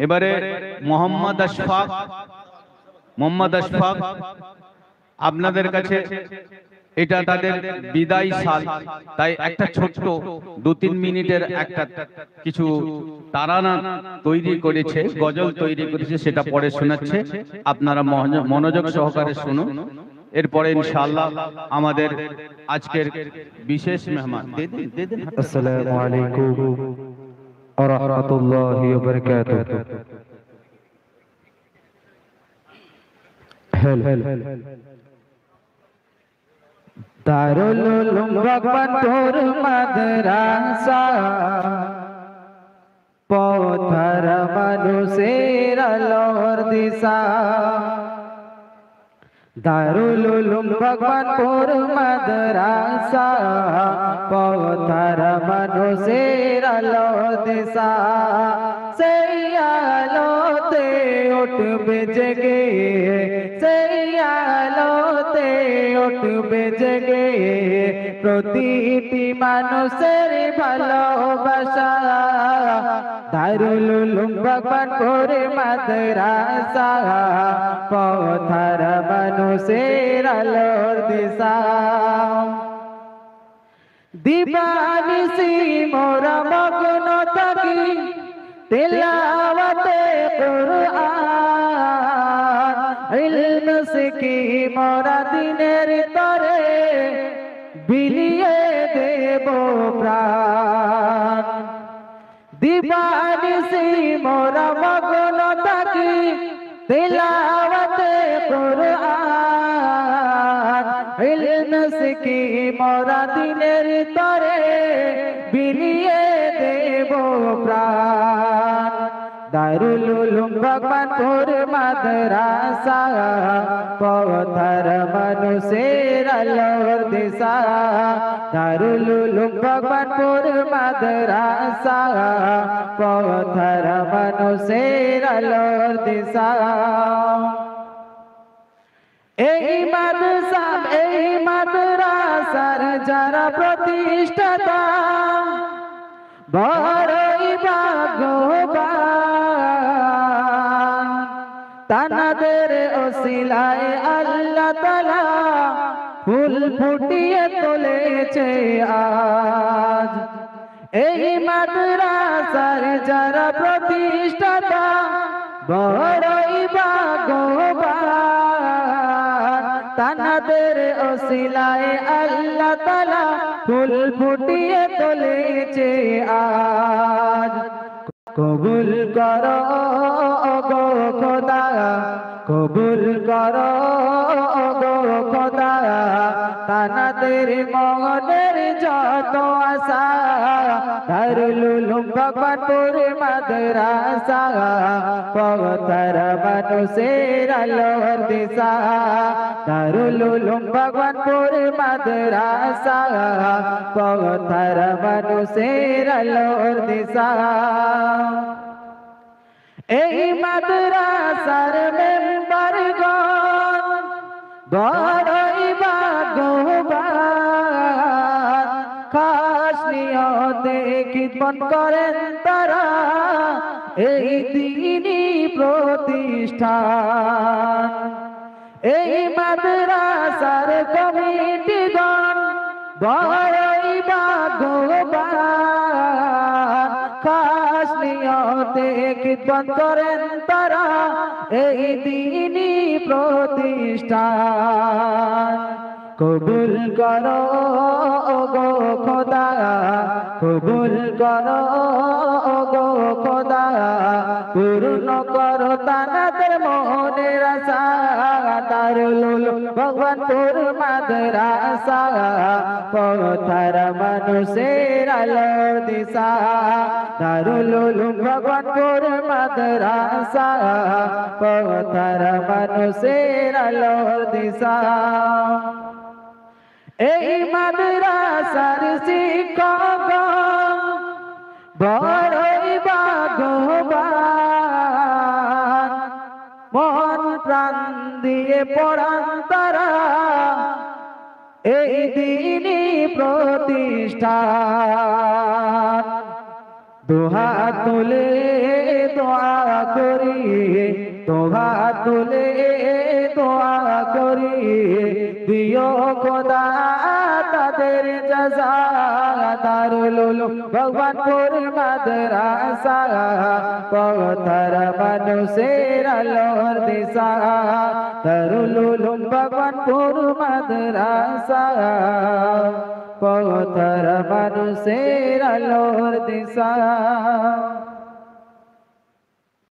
এবারে মোহাম্মদ আশফাক আপনাদের কাছে এটা তাদের বিদায় সাল, তাই একটা ছোট্ট 2-3 মিনিটের একটা কিছু তারানা তৈরি করেছে, গজল তৈরি করেছে, সেটা পরে শোনাচ্ছে। আপনারা মনোযোগ সহকারে শুনুন। এরপরে ইনশাআল্লাহ আমাদের আজকের বিশেষ মেহমান। আসসালামু আলাইকুম ওয়া রাহমাতুল্লাহি ওয়া বারাকাতুহু। দারুল উলুম ভগবানপুর মাদ্রাসা, পথর মানুষের আলোর দিশা। দারুল উলুম ভগবানপুর মাদ্রাসা, পথর মানুষের আলোর দিশা। সেই আলোতে উঠবে জেগে, সেই আলোতে উঠবে জেগে প্রতিটি মানুষের ভালোবাসা। দারুল উলুম ভগবানপুর মাদ্রাসা, পথর মানুষের আলোর দিশা। দিবানিশি মোরা মগ্ন থাকি তিলাওয়াতে কুরআন, ইলম শিখি মোরা দিনের তরে বিলিয়ে দেব প্রাণ। দিবানিশি মোরা মগ্ন থাকি তিলাওয়াতে কুরআন, ইলম শিখি মোরা দিনের তরে বিলিয়ে দেব প্রাণ। দারুল উলুম ভগবানপুর মাদ্রাসা, পথর মানুষের আলোর দিশা। দারুল উলুম ভগবানপুর মাদ্রাসা, পথর মানুষের আলোর দিশা। এই মাদ্রাসার যারা প্রতিষ্ঠাতা বড়ই ভাগ্যবান, তানাদের ওসিলায় আল্লাহ তাআলা ফুল ফুটিয়ে তুলেছে আজ। এই মাদ্রাসার যারা প্রতিষ্ঠাতা বড়ই ভাগ্যবান, তানাদের ওসিলায় আল্লাহ তাআলা ফুল ফুটিয়ে তুলেছে আজ। কবুল করো গো খোদা, কবুল করো গো খোদা, তানাদের মনের যত আশা। দারুল উলুম ভগবানপুর মাদ্রাসা, পথর মানুষের আলোর দিশা। দারুল উলুম ভগবানপুর মাদ্রাসা, পথর মানুষের আলোর দিশা। এই মাদ্রাসার মেম্বারগণ বড়ই ভাগ্যবান, খাস নিয়তে খিদমত করেন তারা এই দ্বীনি প্রতিষ্ঠান। এই মাদ্রাসার কমিটিগণ বড়ই ভাগ্যবান, খাস নিয়তে খিদমত করেন তারা এই দ্বীনি প্রতিষ্ঠান। কবুল করো গো খোদা, কবুল করো গো খোদা, পূর্ণ করো তানাদের মনের আশা। দারুল উলুম ভগবানপুর মাদ্রাসা, পথর মানুষের আলোর দিশা। দারুল উলুম ভগবানপুর মাদ্রাসা, পথর মানুষের আলোর দিশা। এই মাদ্রাসার শিক্ষকগণ বড়ই ভাগ্যবান, মন প্রাণ দিয়ে পড়ান তারা এই দ্বীনি প্রতিষ্ঠান। দুহাত তুলে দোয়া করি দোয়া তুলে দোয়া করি দিও খোদা তাদের জাযা দারুল উলুম ভগবানপুর মাদ্রাসা পথর মানুষের আলোর দিশা দারুল উলুম ভগবানপুর মাদ্রাসা পথর মানুষের আলোর দিশা